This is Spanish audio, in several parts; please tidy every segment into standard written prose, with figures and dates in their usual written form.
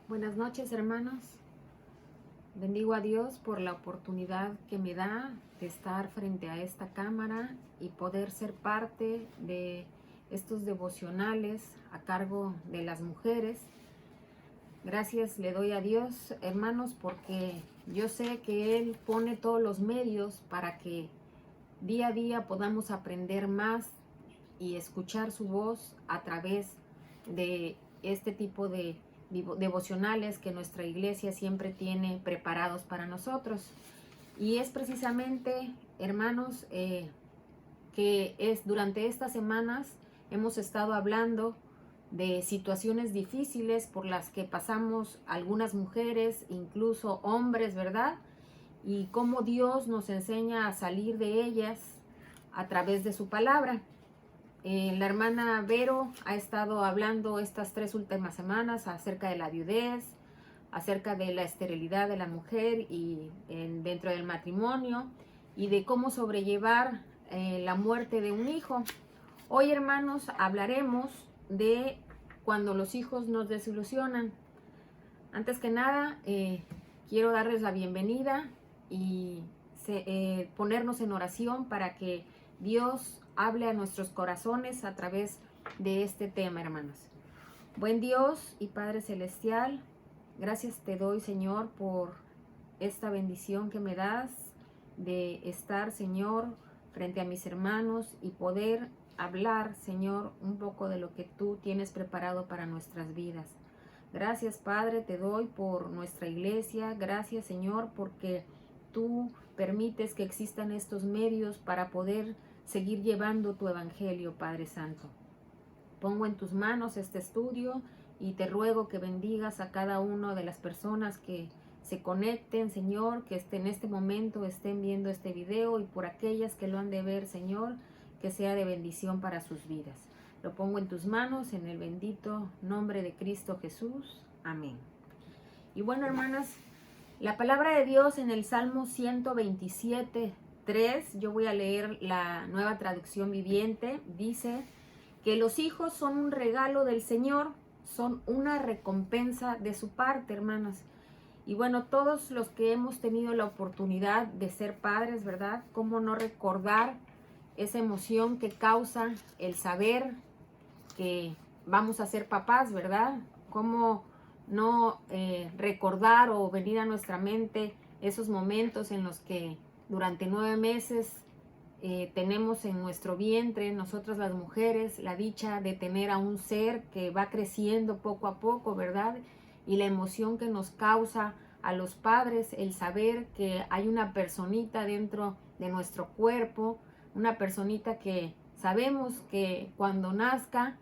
Buenas noches, hermanos. Bendigo a Dios por la oportunidad que me da de estar frente a esta cámara y poder ser parte de estos devocionales a cargo de las mujeres. Gracias le doy a Dios, hermanos, porque yo sé que Él pone todos los medios para que día a día podamos aprender más y escuchar su voz a través de este tipo de devocionales que nuestra iglesia siempre tiene preparados para nosotros. Y es precisamente, hermanos, que es durante estas semanas hemos estado hablando de situaciones difíciles por las que pasamos algunas mujeres, incluso hombres, ¿verdad? Y cómo Dios nos enseña a salir de ellas a través de su palabra. La hermana Vero ha estado hablando estas 3 últimas semanas acerca de la viudez, acerca de la esterilidad de la mujer y dentro del matrimonio y de cómo sobrellevar la muerte de un hijo. Hoy, hermanos, hablaremos de cuando los hijos nos desilusionan. Antes que nada, quiero darles la bienvenida y ponernos en oración para que Dios hable a nuestros corazones a través de este tema, hermanos. Buen Dios y Padre Celestial, gracias te doy, Señor, por esta bendición que me das de estar, Señor, frente a mis hermanos y poder hablar, Señor, un poco de lo que tú tienes preparado para nuestras vidas. Gracias, Padre, te doy por nuestra iglesia. Gracias, Señor, porque tú permites que existan estos medios para poder seguir llevando tu evangelio, Padre Santo. Pongo en tus manos este estudio y te ruego que bendigas a cada una de las personas que se conecten, Señor, que en este momento estén viendo este video, y por aquellas que lo han de ver, Señor, que sea de bendición para sus vidas. Lo pongo en tus manos en el bendito nombre de Cristo Jesús. Amén. Y bueno, hermanas, la palabra de Dios en el Salmo 127:3, yo voy a leer la Nueva Traducción Viviente, dice que los hijos son un regalo del Señor, son una recompensa de su parte, hermanas. Y bueno, todos los que hemos tenido la oportunidad de ser padres, ¿verdad? ¿Cómo no recordar esa emoción que causa el saber que vamos a ser papás, ¿verdad? ¿Cómo no recordar o venir a nuestra mente esos momentos en los que durante 9 meses tenemos en nuestro vientre, nosotras las mujeres, la dicha de tener a un ser que va creciendo poco a poco, ¿verdad? Y la emoción que nos causa a los padres el saber que hay una personita dentro de nuestro cuerpo, una personita que sabemos que cuando nazca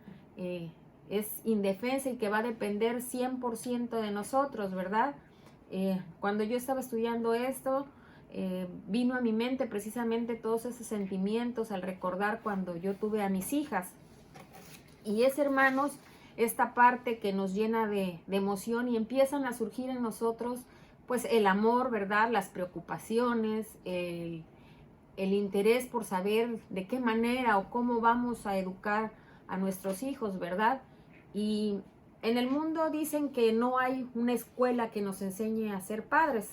es indefensa y que va a depender 100% de nosotros, ¿verdad? Cuando yo estaba estudiando esto, vino a mi mente precisamente todos esos sentimientos al recordar cuando yo tuve a mis hijas. Y es, hermanos, esta parte que nos llena de emoción y empiezan a surgir en nosotros, pues el amor, ¿verdad? Las preocupaciones, el interés por saber de qué manera o cómo vamos a educar a nuestros hijos, ¿verdad? Y en el mundo dicen que no hay una escuela que nos enseñe a ser padres,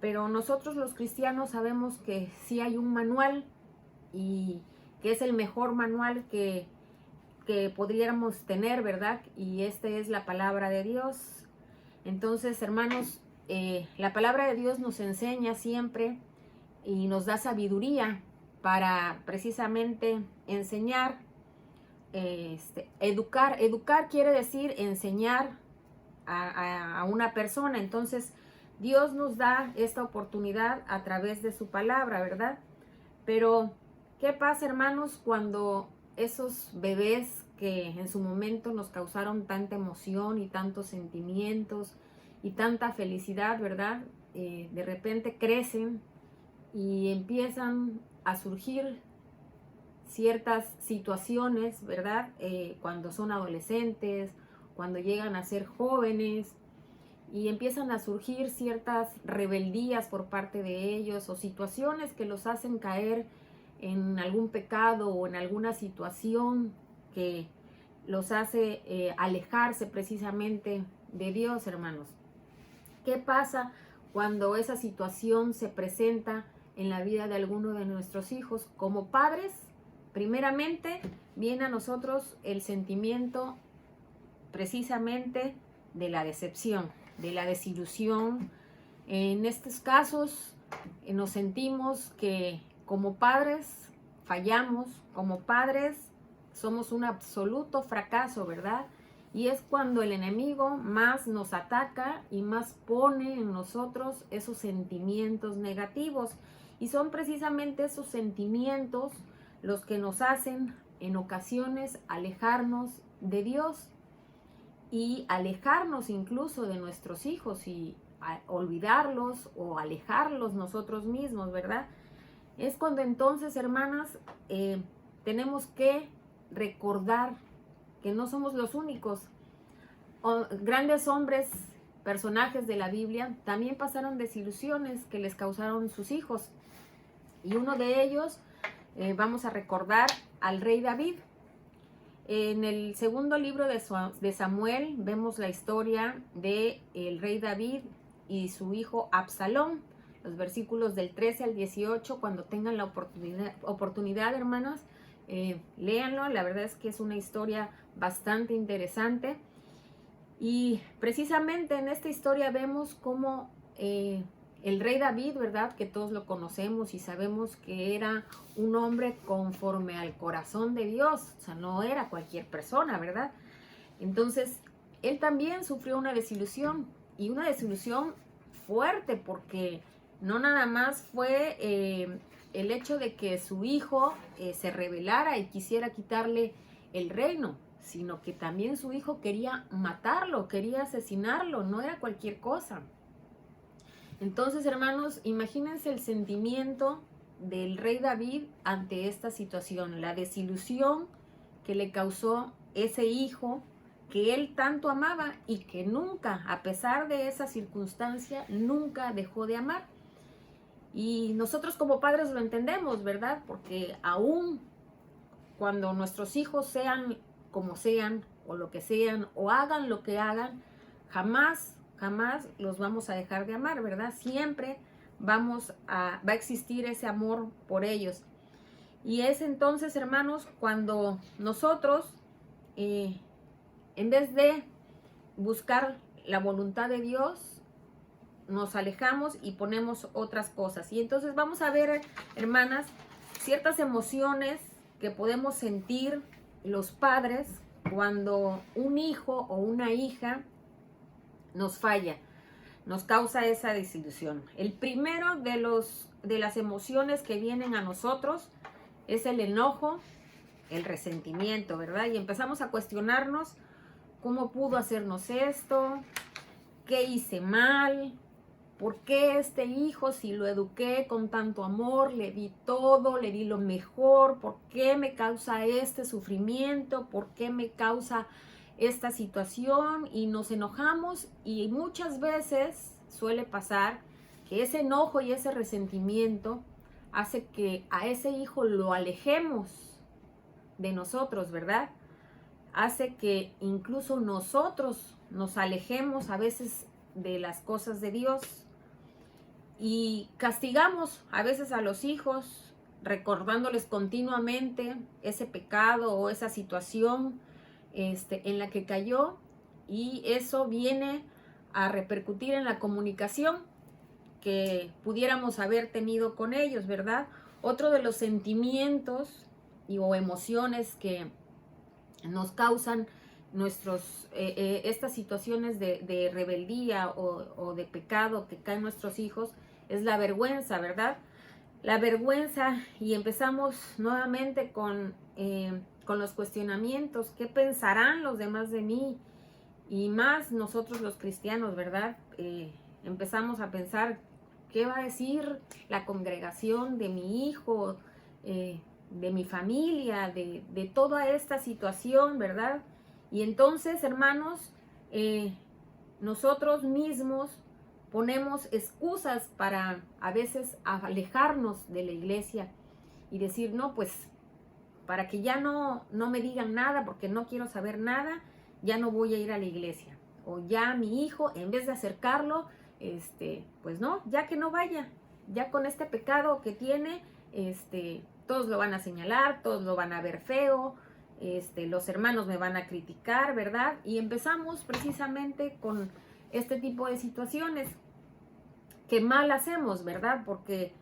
pero nosotros los cristianos sabemos que sí hay un manual y que es el mejor manual que podríamos tener, ¿verdad? Y este es la palabra de Dios. Entonces, hermanos, la palabra de Dios nos enseña siempre y nos da sabiduría para precisamente enseñar, educar. Educar quiere decir enseñar a una persona. Entonces, Dios nos da esta oportunidad a través de su palabra, ¿verdad? Pero, ¿qué pasa, hermanos, cuando esos bebés que en su momento nos causaron tanta emoción y tantos sentimientos y tanta felicidad, ¿verdad? De repente crecen y empiezan a surgir ciertas situaciones, ¿verdad? Cuando son adolescentes, cuando llegan a ser jóvenes, y empiezan a surgir ciertas rebeldías por parte de ellos o situaciones que los hacen caer en algún pecado o en alguna situación que los hace alejarse precisamente de Dios, hermanos. ¿Qué pasa cuando esa situación se presenta en la vida de alguno de nuestros hijos? Como padres, primeramente, viene a nosotros el sentimiento precisamente de la decepción, de la desilusión. En estos casos nos sentimos que como padres fallamos, como padres somos un absoluto fracaso, ¿verdad? Y es cuando el enemigo más nos ataca y más pone en nosotros esos sentimientos negativos. Y son precisamente esos sentimientos los que nos hacen en ocasiones alejarnos de Dios y alejarnos incluso de nuestros hijos y olvidarlos o alejarlos nosotros mismos, ¿verdad? Es cuando entonces, hermanas, tenemos que recordar que no somos los únicos. Grandes hombres, personajes de la Biblia, también pasaron desilusiones que les causaron sus hijos. Y uno de ellos, vamos a recordar al rey David. En el segundo libro de Samuel vemos la historia de el rey David y su hijo Absalón. Los versículos del 13 al 18, cuando tengan la oportunidad, hermanas, léanlo. La verdad es que es una historia bastante interesante. Y precisamente en esta historia vemos cómo el rey David, ¿verdad? Que todos lo conocemos y sabemos que era un hombre conforme al corazón de Dios. O sea, no era cualquier persona, ¿verdad? Entonces, él también sufrió una desilusión, y una desilusión fuerte, porque no nada más fue el hecho de que su hijo se rebelara y quisiera quitarle el reino, sino que también su hijo quería matarlo, quería asesinarlo, no era cualquier cosa. Entonces, hermanos, imagínense el sentimiento del rey David ante esta situación, la desilusión que le causó ese hijo que él tanto amaba y que nunca, a pesar de esa circunstancia, nunca dejó de amar. Y nosotros como padres lo entendemos, ¿verdad? Porque aún cuando nuestros hijos sean como sean, o lo que sean, o hagan lo que hagan, jamás los vamos a dejar de amar, ¿verdad? Siempre va a existir ese amor por ellos. Y es entonces, hermanos, cuando nosotros, en vez de buscar la voluntad de Dios, nos alejamos y ponemos otras cosas. Y entonces vamos a ver, hermanas, ciertas emociones que podemos sentir los padres cuando un hijo o una hija nos falla, nos causa esa desilusión. El primero de las emociones que vienen a nosotros es el enojo, el resentimiento, ¿verdad? Y empezamos a cuestionarnos cómo pudo hacernos esto, qué hice mal, por qué este hijo, si lo eduqué con tanto amor, le di todo, le di lo mejor, por qué me causa este sufrimiento, por qué me causa esta situación, y nos enojamos. Y muchas veces suele pasar que ese enojo y ese resentimiento hace que a ese hijo lo alejemos de nosotros, ¿verdad? Hace que incluso nosotros nos alejemos a veces de las cosas de Dios y castigamos a veces a los hijos, recordándoles continuamente ese pecado o esa situación en la que cayó, y eso viene a repercutir en la comunicación que pudiéramos haber tenido con ellos, ¿verdad? Otro de los sentimientos o emociones que nos causan estas situaciones de rebeldía o de pecado que caen nuestros hijos es la vergüenza, ¿verdad? La vergüenza, y empezamos nuevamente con los cuestionamientos. ¿Qué pensarán los demás de mí? Y más nosotros los cristianos, ¿verdad? Empezamos a pensar, ¿qué va a decir la congregación de mi hijo, de mi familia, de toda esta situación, ¿verdad? Y entonces, hermanos, nosotros mismos ponemos excusas para a veces alejarnos de la iglesia y decir, no, pues para que ya no me digan nada, porque no quiero saber nada, ya no voy a ir a la iglesia. O ya mi hijo, en vez de acercarlo, pues no, ya que no vaya, ya con este pecado que tiene, todos lo van a señalar, todos lo van a ver feo, los hermanos me van a criticar, ¿verdad? Y empezamos precisamente con este tipo de situaciones que mal hacemos, ¿verdad? Porque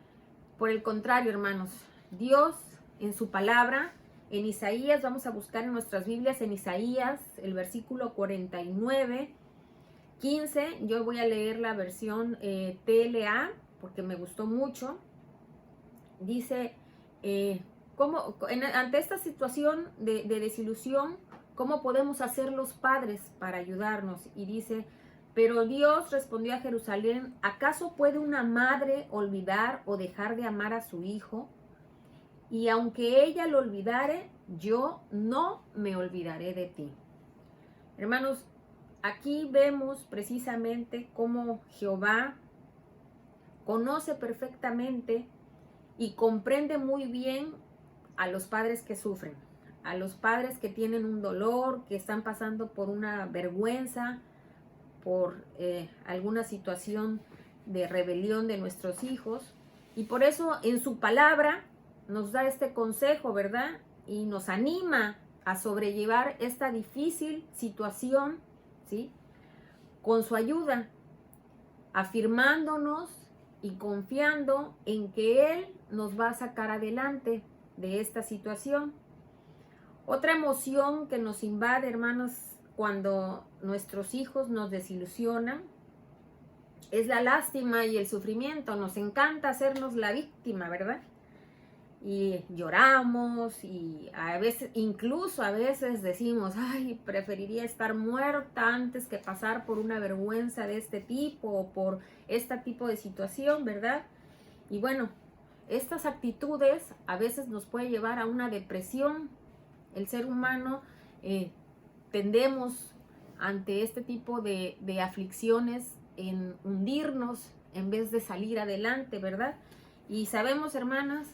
por el contrario, hermanos, Dios en su palabra, en Isaías, vamos a buscar en nuestras Biblias, en Isaías, el versículo 49, 15, yo voy a leer la versión TLA, porque me gustó mucho. Dice, ante esta situación de desilusión, ¿cómo podemos hacer los padres para ayudarnos? Y dice, pero Dios respondió a Jerusalén, ¿acaso puede una madre olvidar o dejar de amar a su hijo? Y aunque ella lo olvidare, yo no me olvidaré de ti. Hermanos, aquí vemos precisamente cómo Jehová conoce perfectamente y comprende muy bien a los padres que sufren, a los padres que tienen un dolor, que están pasando por una vergüenza, por alguna situación de rebelión de nuestros hijos. Y por eso en su palabra nos da este consejo, ¿verdad? Y nos anima a sobrellevar esta difícil situación, ¿sí? Con su ayuda, afirmándonos y confiando en que Él nos va a sacar adelante de esta situación. Otra emoción que nos invade, hermanos, cuando nuestros hijos nos desilusionan, es la lástima y el sufrimiento. Nos encanta hacernos la víctima, ¿verdad? Y lloramos y a veces, incluso a veces decimos, ay, preferiría estar muerta antes que pasar por una vergüenza de este tipo o por este tipo de situación, ¿verdad? Y bueno, estas actitudes a veces nos puede llevar a una depresión. El ser humano tendemos ante este tipo de aflicciones en hundirnos en vez de salir adelante, ¿verdad? Y sabemos, hermanas,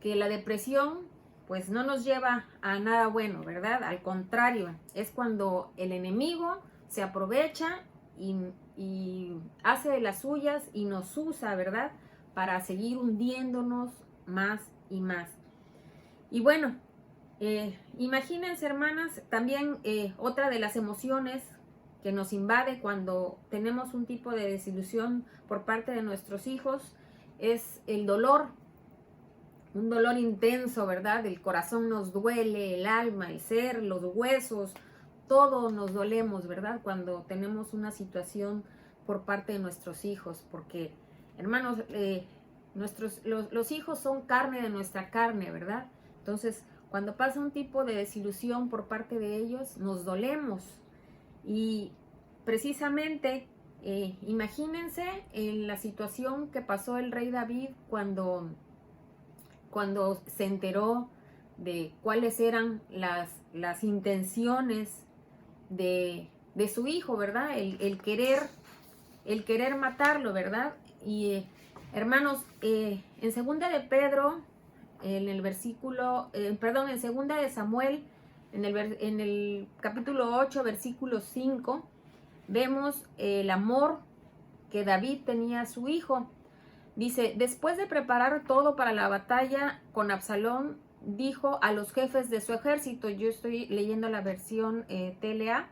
que la depresión pues no nos lleva a nada bueno, ¿verdad? Al contrario, es cuando el enemigo se aprovecha y hace de las suyas y nos usa, ¿verdad? Para seguir hundiéndonos más y más. Y bueno, imagínense, hermanas, también otra de las emociones que nos invade cuando tenemos un tipo de desilusión por parte de nuestros hijos es el dolor. Un dolor intenso, ¿verdad? El corazón nos duele, el alma, el ser, los huesos, todo nos dolemos, ¿verdad? Cuando tenemos una situación por parte de nuestros hijos, porque, hermanos, los hijos son carne de nuestra carne, ¿verdad? Entonces, cuando pasa un tipo de desilusión por parte de ellos, nos dolemos. Y precisamente, imagínense en la situación que pasó el rey David cuando se enteró de cuáles eran las intenciones de su hijo, ¿verdad? El querer matarlo, ¿verdad? Y hermanos, en segunda de Pedro, en el versículo, en segunda de Samuel, en el capítulo 8, versículo 5, vemos el amor que David tenía a su hijo. Dice, después de preparar todo para la batalla con Absalón, dijo a los jefes de su ejército, yo estoy leyendo la versión TLA,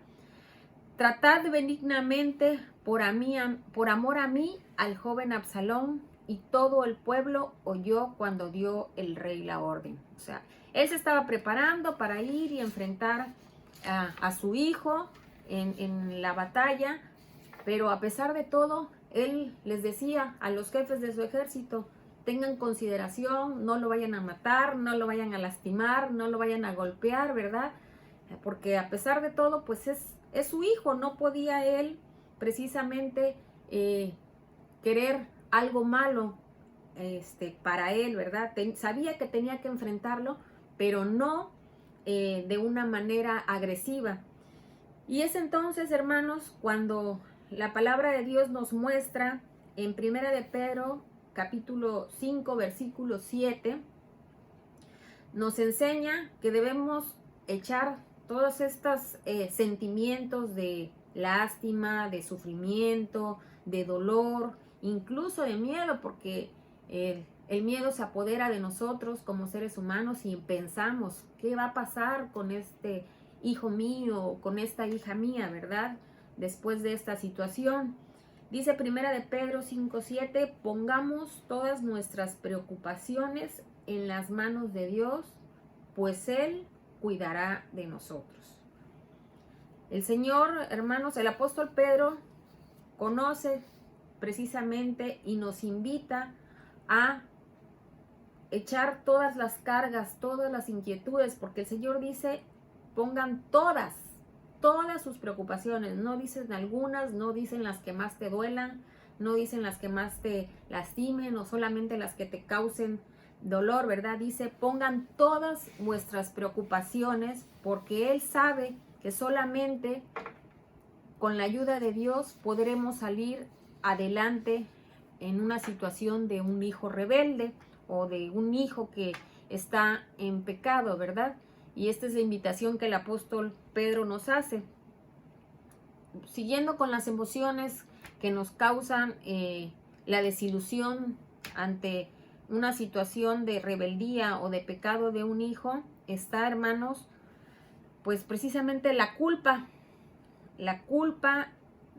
tratad benignamente por amor a mí al joven Absalón, y todo el pueblo oyó cuando dio el rey la orden. O sea, él se estaba preparando para ir y enfrentar a su hijo en la batalla, pero a pesar de todo, él les decía a los jefes de su ejército, tengan consideración, no lo vayan a matar, no lo vayan a lastimar, no lo vayan a golpear, ¿verdad? Porque a pesar de todo, pues es su hijo, no podía él precisamente querer algo malo para él, ¿verdad? Sabía que tenía que enfrentarlo, pero no de una manera agresiva. Y es entonces, hermanos, cuando la palabra de Dios nos muestra en Primera de Pedro, capítulo 5, versículo 7, nos enseña que debemos echar todos estos sentimientos de lástima, de sufrimiento, de dolor, incluso de miedo, porque el miedo se apodera de nosotros como seres humanos y pensamos, ¿qué va a pasar con este hijo mío o con esta hija mía, verdad? Después de esta situación. Dice Primera de Pedro 5:7, pongamos todas nuestras preocupaciones en las manos de Dios, pues Él cuidará de nosotros. El Señor, hermanos, el apóstol Pedro conoce precisamente y nos invita a echar todas las cargas, todas las inquietudes, porque el Señor dice, pongan todas sus preocupaciones, no dicen algunas, no dicen las que más te duelan, no dicen las que más te lastimen o solamente las que te causen dolor, ¿verdad? Dice, pongan todas vuestras preocupaciones porque Él sabe que solamente con la ayuda de Dios podremos salir adelante en una situación de un hijo rebelde o de un hijo que está en pecado, ¿verdad? Y esta es la invitación que el apóstol Pedro nos hace. Siguiendo con las emociones que nos causan la desilusión ante una situación de rebeldía o de pecado de un hijo, está, hermanos, pues precisamente la culpa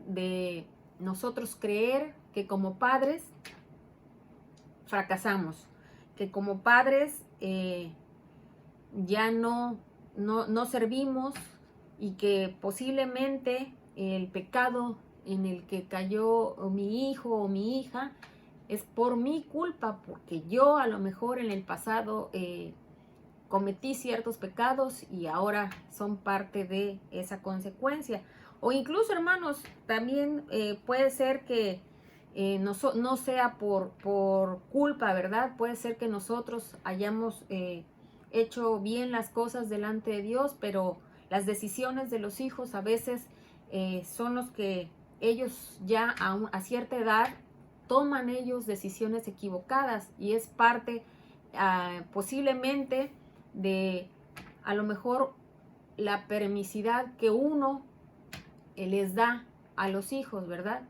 de nosotros creer que como padres fracasamos, que como padres ya no servimos y que posiblemente el pecado en el que cayó mi hijo o mi hija es por mi culpa, porque yo a lo mejor en el pasado cometí ciertos pecados y ahora son parte de esa consecuencia. O incluso, hermanos, también puede ser que no sea por culpa, ¿verdad? Puede ser que nosotros hayamos hecho bien las cosas delante de Dios, pero las decisiones de los hijos a veces son los que ellos ya a cierta edad toman ellos decisiones equivocadas y es parte posiblemente de a lo mejor la permisidad que uno les da a los hijos, ¿verdad?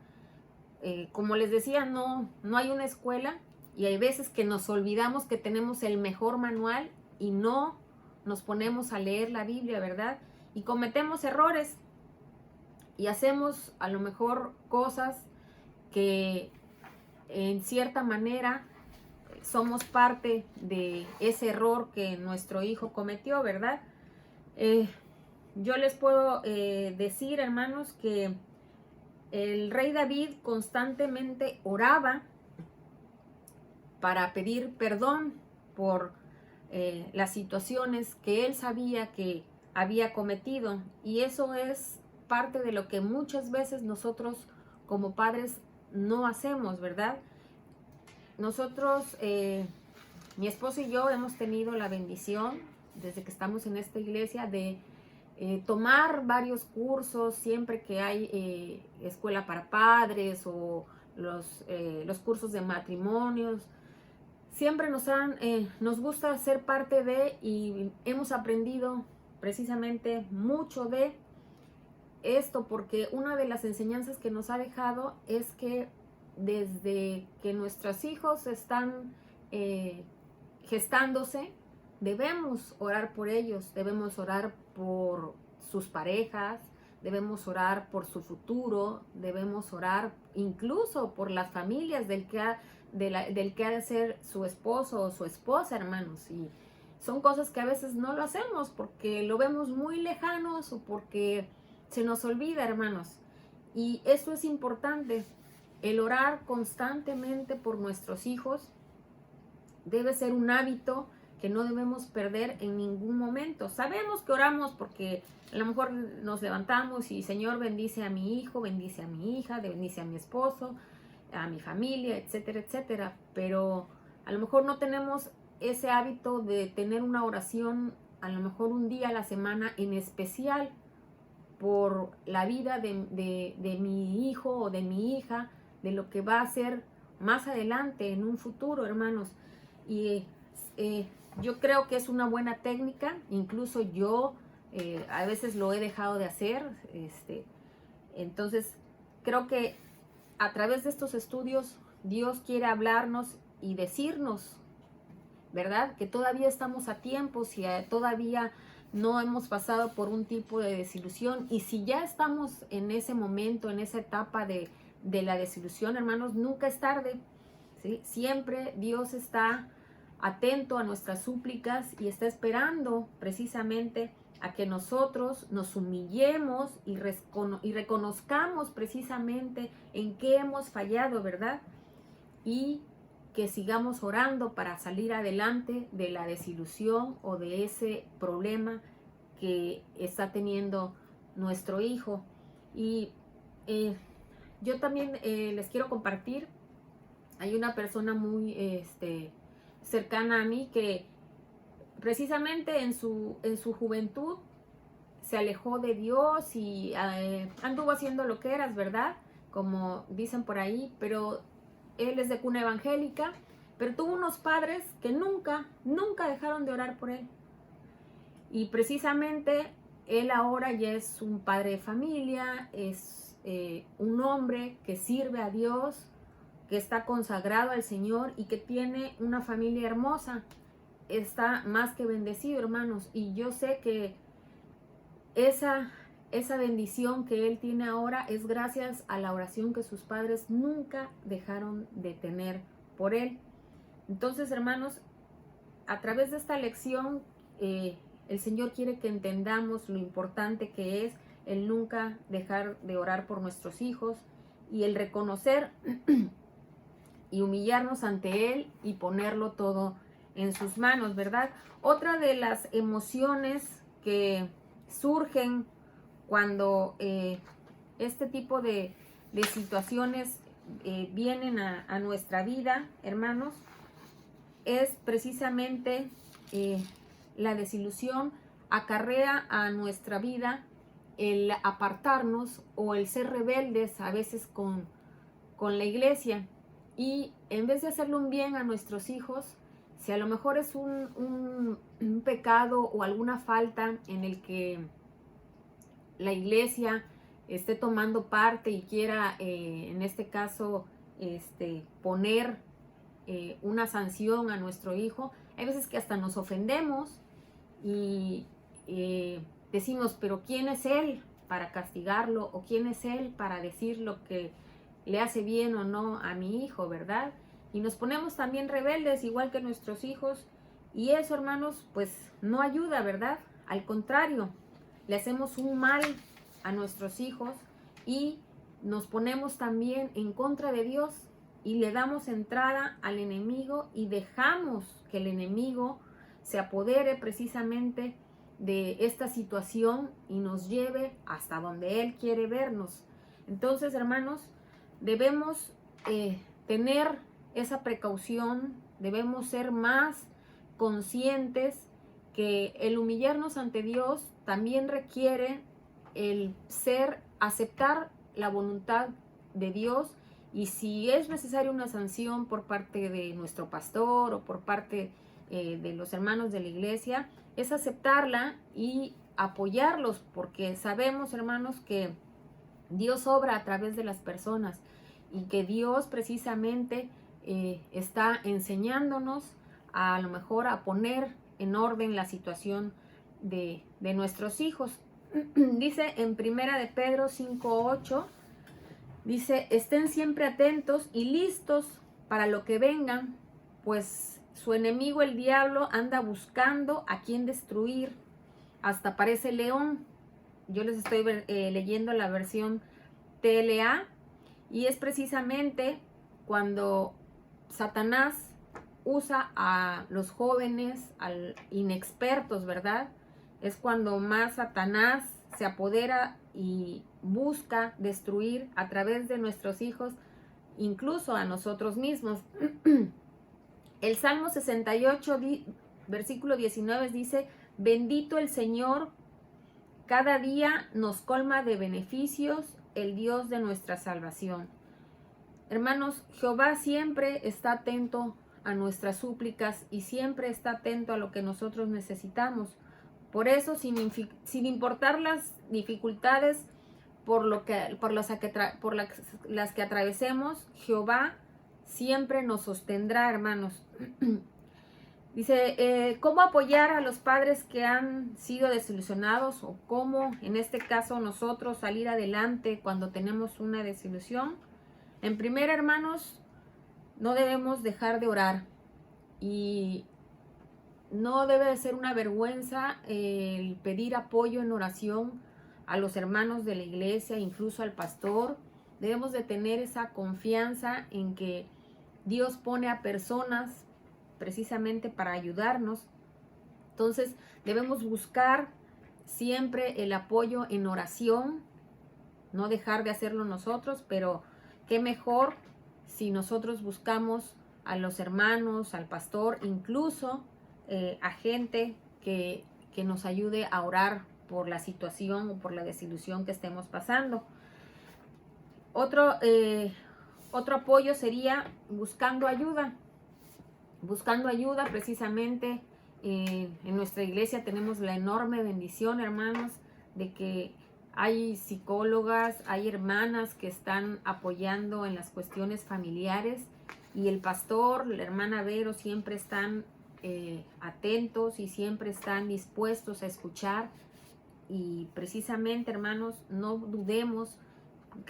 Como les decía, no hay una escuela y hay veces que nos olvidamos que tenemos el mejor manual y no nos ponemos a leer la Biblia, ¿verdad? Y cometemos errores y hacemos a lo mejor cosas que en cierta manera somos parte de ese error que nuestro hijo cometió, ¿verdad? Yo les puedo decir, hermanos, que el rey David constantemente oraba para pedir perdón por las situaciones que él sabía que había cometido. Y eso es parte de lo que muchas veces nosotros como padres no hacemos, ¿verdad? Nosotros, mi esposo y yo hemos tenido la bendición, desde que estamos en esta iglesia, de tomar varios cursos siempre que hay escuela para padres o los cursos de matrimonios. Siempre nos gusta ser parte de y hemos aprendido precisamente mucho de esto, porque una de las enseñanzas que nos ha dejado es que desde que nuestros hijos están gestándose, debemos orar por ellos, debemos orar por sus parejas, debemos orar por su futuro, debemos orar incluso por las familias del que ha de ser su esposo o su esposa, hermanos. Y son cosas que a veces no lo hacemos porque lo vemos muy lejanos o porque se nos olvida, hermanos. Y esto es importante. El orar constantemente por nuestros hijos debe ser un hábito que no debemos perder en ningún momento. Sabemos que oramos porque a lo mejor nos levantamos y Señor bendice a mi hijo, bendice a mi hija, bendice a mi esposo, a mi familia, etcétera, etcétera. Pero a lo mejor no tenemos ese hábito de tener una oración a lo mejor un día a la semana en especial por la vida de mi hijo o de mi hija, de lo que va a ser más adelante en un futuro, hermanos. Y yo creo que es una buena técnica, incluso yo a veces lo he dejado de hacer, entonces creo que a través de estos estudios Dios quiere hablarnos y decirnos, ¿verdad? Que todavía estamos a tiempo, si todavía no hemos pasado por un tipo de desilusión, y si ya estamos en ese momento, en esa etapa de la desilusión, hermanos, nunca es tarde, ¿sí? Siempre Dios está atento a nuestras súplicas y está esperando precisamente a que nosotros nos humillemos y reconozcamos precisamente en qué hemos fallado, ¿verdad? Y que sigamos orando para salir adelante de la desilusión o de ese problema que está teniendo nuestro hijo. Y yo también les quiero compartir, hay una persona muy cercana a mí que precisamente en su juventud se alejó de Dios y anduvo haciendo lo que eras, ¿verdad? Como dicen por ahí, pero él es de cuna evangélica, pero tuvo unos padres que nunca dejaron de orar por él. Y precisamente él ahora ya es un padre de familia, es un hombre que sirve a Dios, que está consagrado al Señor y que tiene una familia hermosa. Está más que bendecido, hermanos, y yo sé que esa bendición que él tiene ahora es gracias a la oración que sus padres nunca dejaron de tener por él. Entonces, hermanos, a través de esta lección, el Señor quiere que entendamos lo importante que es el nunca dejar de orar por nuestros hijos y el reconocer y humillarnos ante Él y ponerlo todo en sus manos, ¿verdad? Otra de las emociones que surgen cuando este tipo de situaciones vienen a nuestra vida, hermanos, es precisamente la desilusión acarrea a nuestra vida el apartarnos o el ser rebeldes a veces con la iglesia, y en vez de hacerle un bien a nuestros hijos, si a lo mejor es un pecado o alguna falta en el que la iglesia esté tomando parte y quiera, en este caso, poner una sanción a nuestro hijo, hay veces que hasta nos ofendemos y decimos, pero ¿quién es él para castigarlo? ¿O quién es él para decir lo que le hace bien o no a mi hijo, verdad? Y nos ponemos también rebeldes, igual que nuestros hijos, y eso, hermanos, pues no ayuda, ¿verdad? Al contrario, le hacemos un mal a nuestros hijos y nos ponemos también en contra de Dios y le damos entrada al enemigo y dejamos que el enemigo se apodere precisamente de esta situación y nos lleve hasta donde Él quiere vernos. Entonces, hermanos, debemos tener esa precaución, debemos ser más conscientes que el humillarnos ante Dios también requiere el aceptar la voluntad de Dios, y si es necesaria una sanción por parte de nuestro pastor o por parte de los hermanos de la iglesia, es aceptarla y apoyarlos, porque sabemos, hermanos, que Dios obra a través de las personas y que Dios precisamente está enseñándonos a lo mejor a poner en orden la situación de nuestros hijos. Dice en Primera de Pedro 5:8, dice, estén siempre atentos y listos para lo que vengan, pues su enemigo el diablo anda buscando a quien destruir, hasta parece león. Yo les estoy leyendo la versión TLA, y es precisamente cuando Satanás usa a los jóvenes, inexpertos, ¿verdad? Es cuando más Satanás se apodera y busca destruir a través de nuestros hijos, incluso a nosotros mismos. El Salmo 68, versículo 19 dice, bendito el Señor, cada día nos colma de beneficios el Dios de nuestra salvación. Hermanos, Jehová siempre está atento a nuestras súplicas y siempre está atento a lo que nosotros necesitamos. Por eso, sin importar las dificultades por las que atravesemos, Jehová siempre nos sostendrá, hermanos. Dice, ¿cómo apoyar a los padres que han sido desilusionados? O cómo, en este caso, nosotros salir adelante cuando tenemos una desilusión. En primer, hermanos, no debemos dejar de orar. Y no debe de ser una vergüenza el pedir apoyo en oración a los hermanos de la iglesia, incluso al pastor. Debemos de tener esa confianza en que Dios pone a personas precisamente para ayudarnos. Entonces debemos buscar siempre el apoyo en oración, no dejar de hacerlo nosotros, pero qué mejor si nosotros buscamos a los hermanos, al pastor, incluso a gente que nos ayude a orar por la situación o por la desilusión que estemos pasando. Otro apoyo sería buscando ayuda. Buscando ayuda, precisamente en nuestra iglesia tenemos la enorme bendición, hermanos, de que hay psicólogas, hay hermanas que están apoyando en las cuestiones familiares, y el pastor, la hermana Vero, siempre están atentos y siempre están dispuestos a escuchar. Y precisamente, hermanos, no dudemos,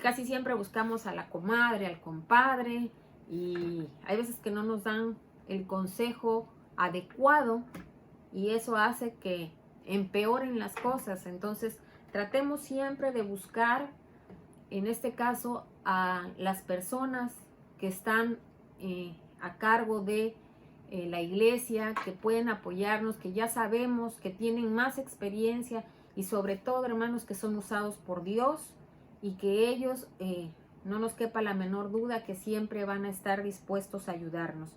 casi siempre buscamos a la comadre, al compadre, y hay veces que no nos dan el consejo adecuado y eso hace que empeoren las cosas. Entonces tratemos siempre de buscar, en este caso, a las personas que están a cargo de la iglesia, que pueden apoyarnos, que ya sabemos que tienen más experiencia y sobre todo, hermanos, que son usados por Dios, y que ellos, no nos quepa la menor duda, que siempre van a estar dispuestos a ayudarnos.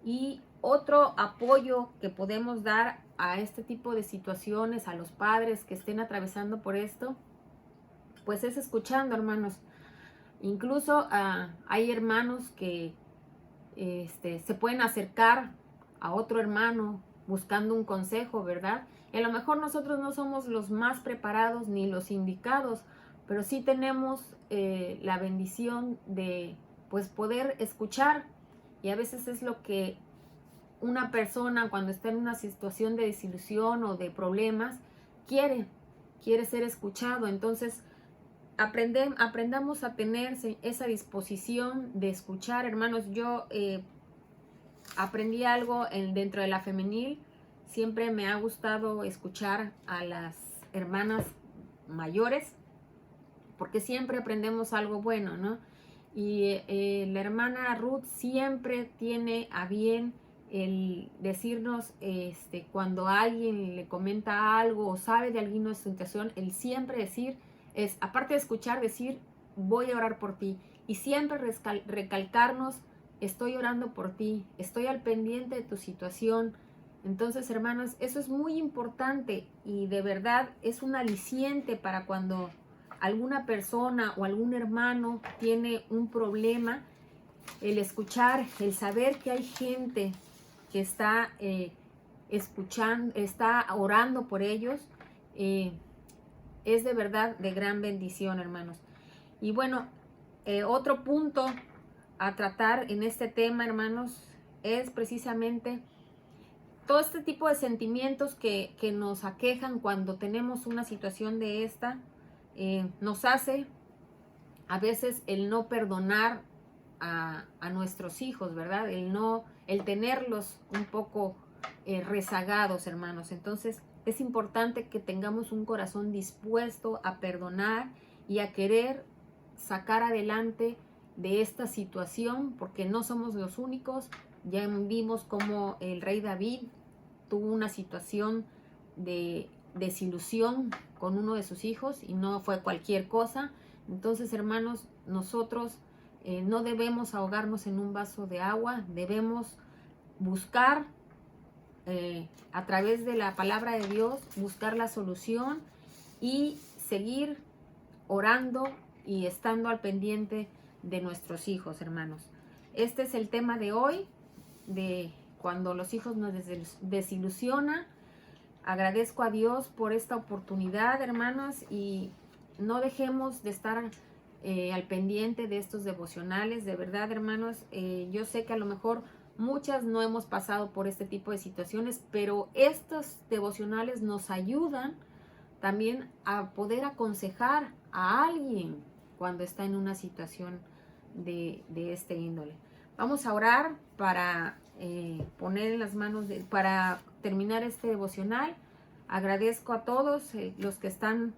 Y otro apoyo que podemos dar a este tipo de situaciones, a los padres que estén atravesando por esto, pues es escuchando, hermanos. Incluso hay hermanos que se pueden acercar a otro hermano buscando un consejo, ¿verdad? Y a lo mejor nosotros no somos los más preparados ni los indicados, pero sí tenemos la bendición de pues poder escuchar. Y a veces es lo que una persona, cuando está en una situación de desilusión o de problemas, quiere ser escuchado. Entonces aprendamos a tener esa disposición de escuchar, hermanos. Yo aprendí algo dentro de la femenil. Siempre me ha gustado escuchar a las hermanas mayores, porque siempre aprendemos algo bueno, ¿no? Y la hermana Ruth siempre tiene a bien el decirnos, cuando alguien le comenta algo o sabe de alguna situación, el siempre decir, aparte de escuchar, decir, voy a orar por ti. Y siempre recalcarnos, estoy orando por ti, estoy al pendiente de tu situación. Entonces, hermanos, eso es muy importante y de verdad es un aliciente para cuando alguna persona o algún hermano tiene un problema. El escuchar, el saber que hay gente que está escuchando, está orando por ellos, es de verdad de gran bendición, hermanos. Y bueno, otro punto a tratar en este tema, hermanos, es precisamente todo este tipo de sentimientos que nos aquejan cuando tenemos una situación de esta. Nos hace a veces el no perdonar a nuestros hijos, ¿verdad? El tenerlos un poco rezagados, hermanos. Entonces es importante que tengamos un corazón dispuesto a perdonar y a querer sacar adelante de esta situación, porque no somos los únicos. Ya vimos cómo el rey David tuvo una situación de desilusión con uno de sus hijos y no fue cualquier cosa. Entonces, hermanos, nosotros no debemos ahogarnos en un vaso de agua, debemos buscar a través de la palabra de Dios, buscar la solución y seguir orando y estando al pendiente de nuestros hijos, hermanos. Este es el tema de hoy. de cuando los hijos nos desilusionan. Agradezco a Dios por esta oportunidad, hermanos, y no dejemos de estar al pendiente de estos devocionales. De verdad, hermanos, yo sé que a lo mejor muchas no hemos pasado por este tipo de situaciones, pero estos devocionales nos ayudan también a poder aconsejar a alguien cuando está en una situación de este índole. Vamos a orar para poner en las manos, para terminar este devocional. Agradezco a todos los que están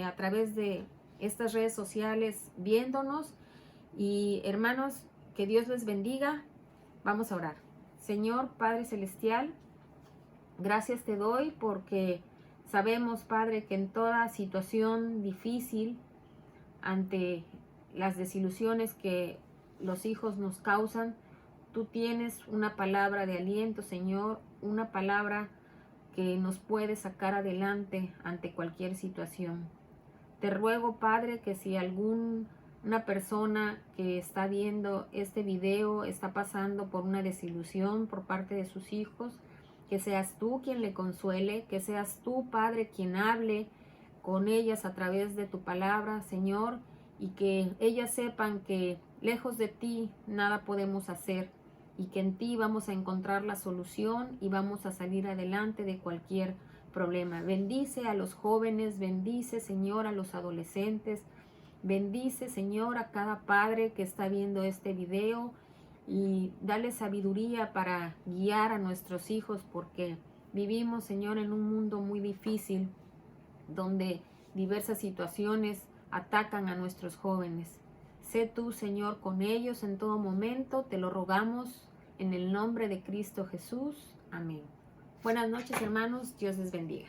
a través de estas redes sociales viéndonos. Y hermanos, que Dios les bendiga. Vamos a orar. Señor Padre Celestial, gracias te doy porque sabemos, Padre, que en toda situación difícil, ante las desilusiones que los hijos nos causan, tú tienes una palabra de aliento, Señor, una palabra que nos puede sacar adelante ante cualquier situación. Te ruego, Padre, que si una persona que está viendo este video está pasando por una desilusión por parte de sus hijos, que seas tú quien le consuele, que seas tú, Padre, quien hable con ellas a través de tu palabra, Señor, y que ellas sepan que lejos de ti nada podemos hacer y que en ti vamos a encontrar la solución y vamos a salir adelante de cualquier problema. Bendice a los jóvenes, bendice, Señor, a los adolescentes, bendice, Señor, a cada padre que está viendo este video y dale sabiduría para guiar a nuestros hijos, porque vivimos, Señor, en un mundo muy difícil donde diversas situaciones atacan a nuestros jóvenes. Sé tú, Señor, con ellos en todo momento, te lo rogamos en el nombre de Cristo Jesús. Amén. Buenas noches, hermanos. Dios les bendiga.